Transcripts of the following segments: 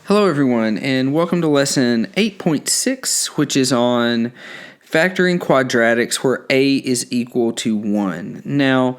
Hello everyone, and welcome to lesson 8.6, which is on factoring quadratics where a is equal to 1. Now,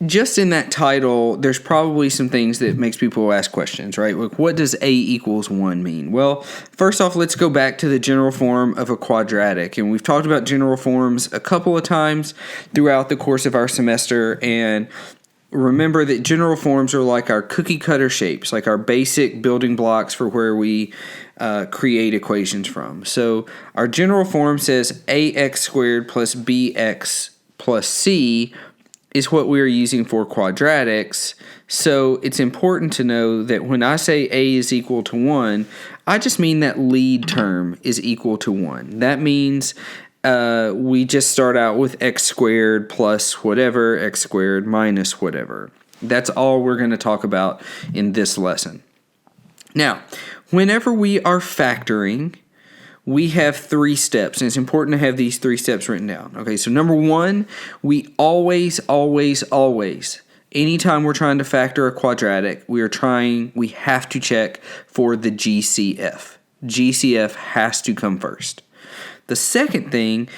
just in that title, there's probably some things that makes people ask questions, right? Like, what does a equals 1 mean? Well, first off, let's go back to the general form of a quadratic. And we've talked about general forms a couple of times throughout the course of our semester, and remember that general forms are like our cookie cutter shapes, like our basic building blocks for where we create equations from. So our general form says ax squared plus bx plus c is what we are using for quadratics. So it's important to know that when I say a is equal to 1, I just mean that lead term is equal to 1. That means we just start out with x squared plus whatever, x squared minus whatever. That's all we're going to talk about in this lesson. Now, whenever we are factoring, we have 3 steps, and it's important to have these 3 steps written down. Okay, so number 1, we always, anytime we're trying to factor a quadratic, we have to check for the GCF. GCF has to come first. The second thing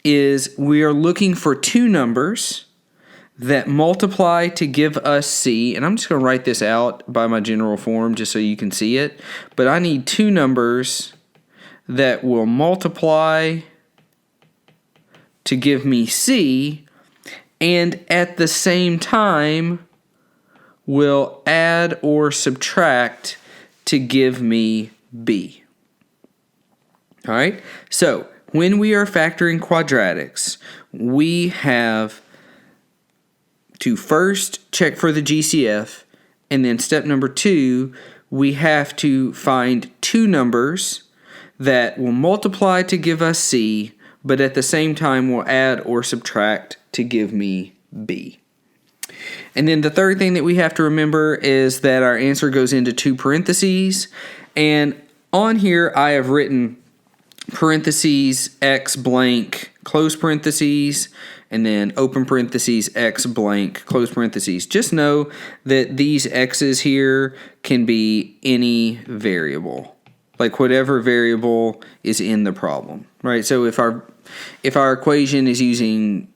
is we are looking for 2 numbers that multiply to give us C, and I'm just going to write this out by my general form just so you can see it, but I need 2 numbers that will multiply to give me C, and at the same time will add or subtract to give me B. All right, so when we are factoring quadratics, we have to first check for the GCF, and then step number 2, we have to find 2 numbers that will multiply to give us C, but at the same time will add or subtract to give me B. And then the third thing that we have to remember is that our answer goes into 2 parentheses, and on here I have written parentheses x blank close parentheses and then open parentheses x blank close parentheses. Just know that these x's here can be any variable, like whatever variable is in the problem, right? So if our equation is using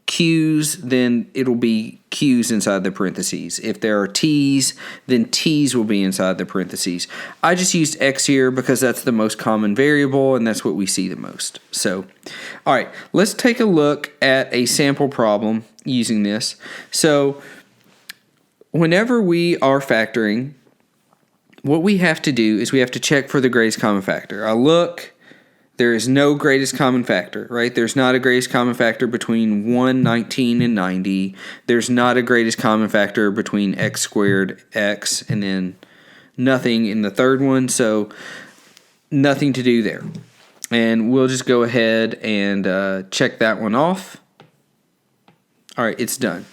q's, then it'll be q's inside the parentheses. If there are t's, then t's will be inside the parentheses. I just used x here because that's the most common variable and that's what we see the most. So, all right, let's take a look at a sample problem using this. So, whenever we are factoring, what we have to do is we have to check for the greatest common factor. I look. There is no greatest common factor, right? There's not a greatest common factor between 1, 19, and 90. There's not a greatest common factor between x squared, x, and then nothing in the third one, so nothing to do there. And we'll just go ahead and check that one off. All right, it's done.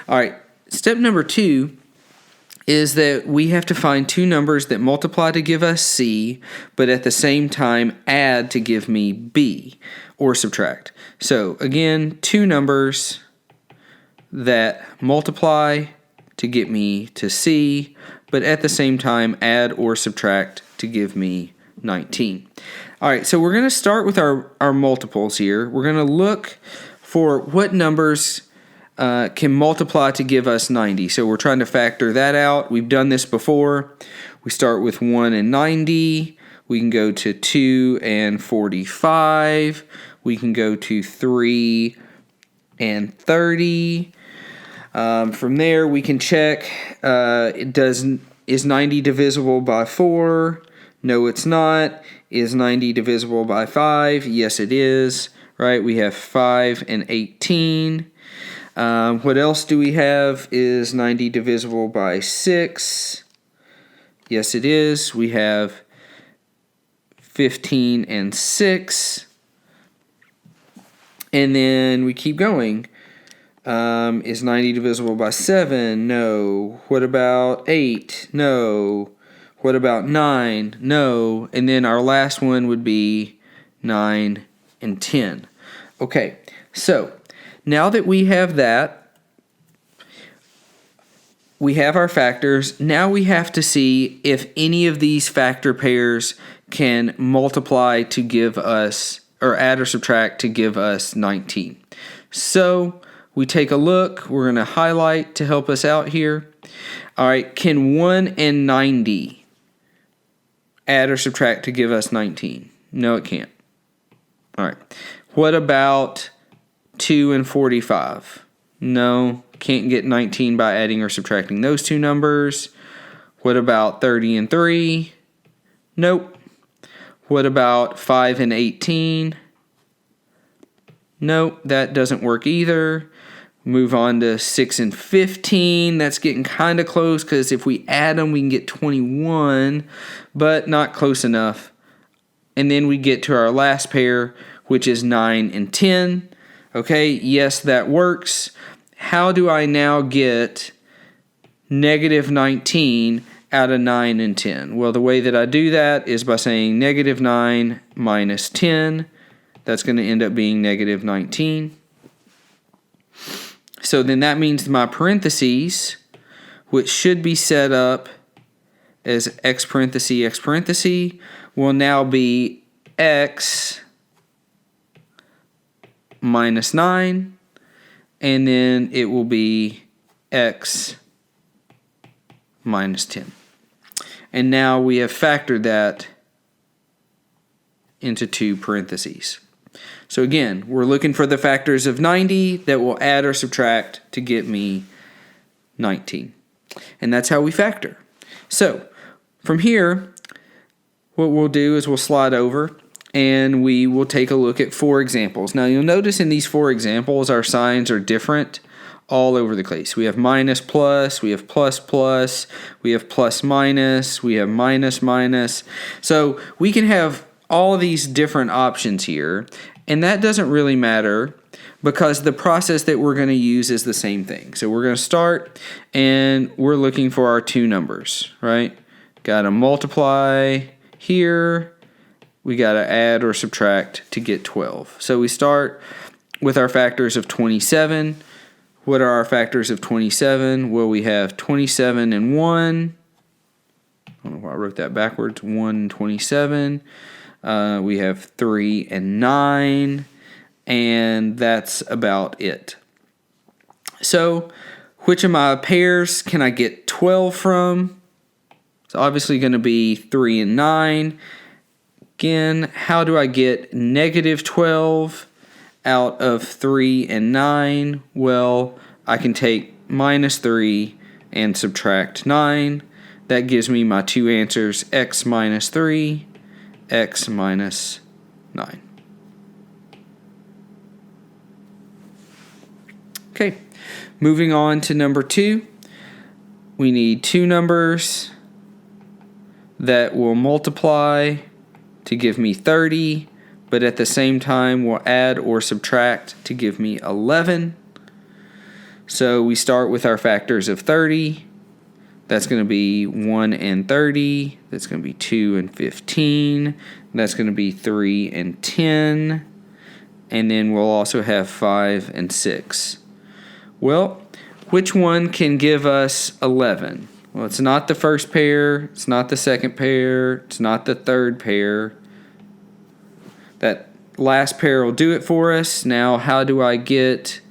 All right, step number 2 is that we have to find 2 numbers that multiply to give us C, but at the same time add to give me B, or subtract. So again, 2 numbers that multiply to get me to C, but at the same time add or subtract to give me 19. All right, so we're going to start with our multiples here. We're going to look for what numbers can multiply to give us 90. So we're trying to factor that out. We've done this before. We start with 1 and 90. We can go to 2 and 45. We can go to 3 and 30. From there, we can check, is 90 divisible by 4? No, it's not. Is 90 divisible by 5? Yes, it is. Right, we have 5 and 18. What else do we have? Is 90 divisible by 6? Yes, it is. We have 15 and 6. And then we keep going. Is 90 divisible by 7? No. What about 8? No. What about 9? No. And then our last one would be 9 and 10. Okay, so Now that we have that, we have our factors. Now we have to see if any of these factor pairs can multiply to give us, or add or subtract to give us 19. So we take a look. We're going to highlight to help us out here. All right, can 1 and 90 add or subtract to give us 19? No, it can't. All right. What about 2 and 45? No, can't get 19 by adding or subtracting those two numbers. What about 30 and 3? Nope. What about 5 and 18? Nope, that doesn't work either. Move on to 6 and 15. That's getting kind of close because if we add them, we can get 21, but not close enough. And then we get to our last pair, which is 9 and 10. Okay, yes, that works. How do I now get negative 19 out of 9 and 10? Well, the way that I do that is by saying negative 9 minus 10. That's going to end up being negative 19. So then that means my parentheses, which should be set up as x parenthesis, will now be x minus 9, and then it will be x minus 10. And now we have factored that into two parentheses. So again, we're looking for the factors of 90 that will add or subtract to get me 19. And that's how we factor. So from here, what we'll do is we'll slide over and we will take a look at 4 examples. Now you'll notice in these 4 examples, our signs are different all over the place. We have minus plus, we have plus plus, we have plus minus, we have minus minus. So we can have all these different options here, and that doesn't really matter because the process that we're going to use is the same thing. So we're going to start and we're looking for our two numbers, right? Got to multiply here. We got to add or subtract to get 12. So we start with our factors of 27. What are our factors of 27? Well, we have 27 and 1. I don't know why I wrote that backwards. 1 and 27. We have 3 and 9. And that's about it. So which of my pairs can I get 12 from? It's obviously going to be 3 and 9. Again, how do I get negative 12 out of 3 and 9? Well, I can take minus 3 and subtract 9. That gives me my two answers, x minus 3, x minus 9. Okay, moving on to number 2. We need two numbers that will multiply to give me 30, but at the same time will add or subtract to give me 11. So we start with our factors of 30. That's going to be 1 and 30. That's going to be 2 and 15. That's going to be 3 and 10. And then we'll also have 5 and 6. Well, which one can give us 11? Well, it's not the first pair, it's not the second pair, it's not the third pair. That last pair will do it for us. Now, how do I get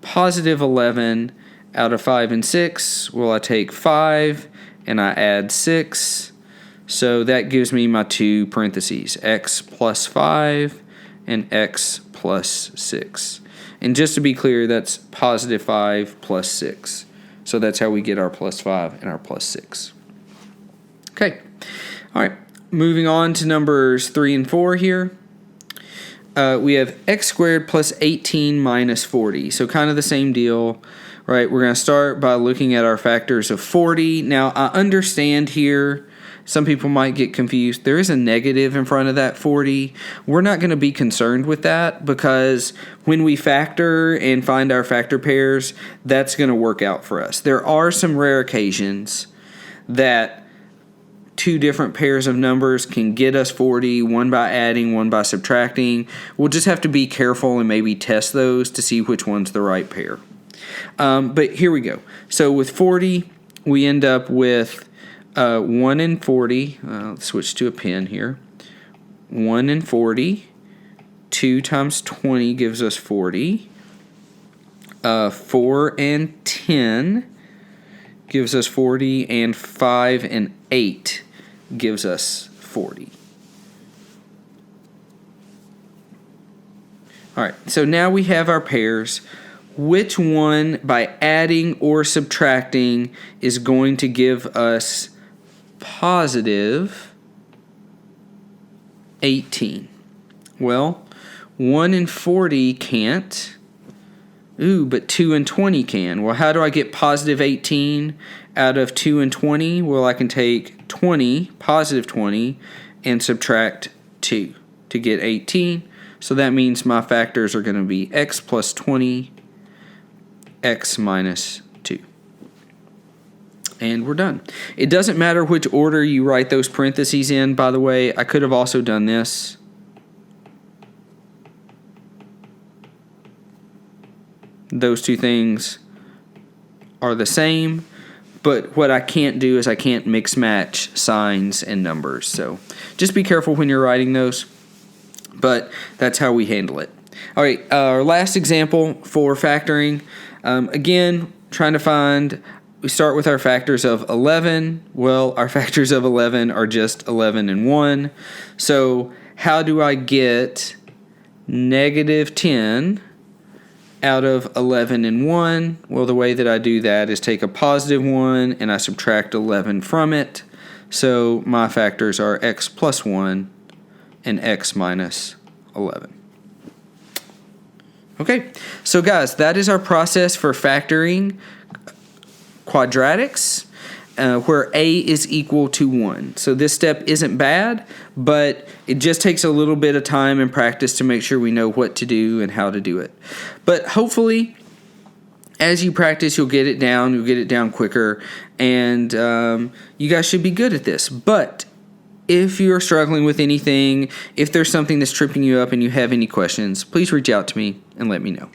positive 11 out of 5 and 6? Well, I take 5 and I add 6. So that gives me my two parentheses, x plus 5 and x plus 6. And just to be clear, that's positive 5 plus 6. So that's how we get our plus 5 and our plus 6. Okay. All right. Moving on to numbers 3 and 4 here. We have x squared plus 18 minus 40. So kind of the same deal, right? We're going to start by looking at our factors of 40. Now, I understand here, some people might get confused. There is a negative in front of that 40. We're not going to be concerned with that because when we factor and find our factor pairs, that's going to work out for us. There are some rare occasions that two different pairs of numbers can get us 40, one by adding, one by subtracting. We'll just have to be careful and maybe test those to see which one's the right pair. But here we go. So with 40, we end up with 1 and 40. Let's switch to a pen here. 1 and 40. 2 times 20 gives us 40. 4 and 10 gives us 40. And 5 and 8 gives us 40. All right, so now we have our pairs. Which one, by adding or subtracting, is going to give us positive 18? Well, 1 and 40 can't. Ooh, but 2 and 20 can. Well, how do I get positive 18 out of 2 and 20? Well, I can take 20, positive 20, and subtract 2 to get 18. So that means my factors are going to be x plus 20, x minus 2. And we're done. It doesn't matter which order you write those parentheses in, by the way. I could have also done this. Those two things are the same, but what I can't do is I can't mix match signs and numbers. So just be careful when you're writing those, but that's how we handle it. All right, our last example for factoring. Again, trying to find, we start with our factors of 11. Well, our factors of 11 are just 11 and 1. So how do I get negative 10 out of 11 and 1? Well, the way that I do that is take a positive 1 and I subtract 11 from it. So my factors are x plus 1 and x minus 11. Okay, so guys, that is our process for factoring quadratics, where a is equal to 1. So this step isn't bad, but it just takes a little bit of time and practice to make sure we know what to do and how to do it. But hopefully, as you practice, you'll get it down quicker, and you guys should be good at this. But if you're struggling with anything, if there's something that's tripping you up and you have any questions, please reach out to me and let me know.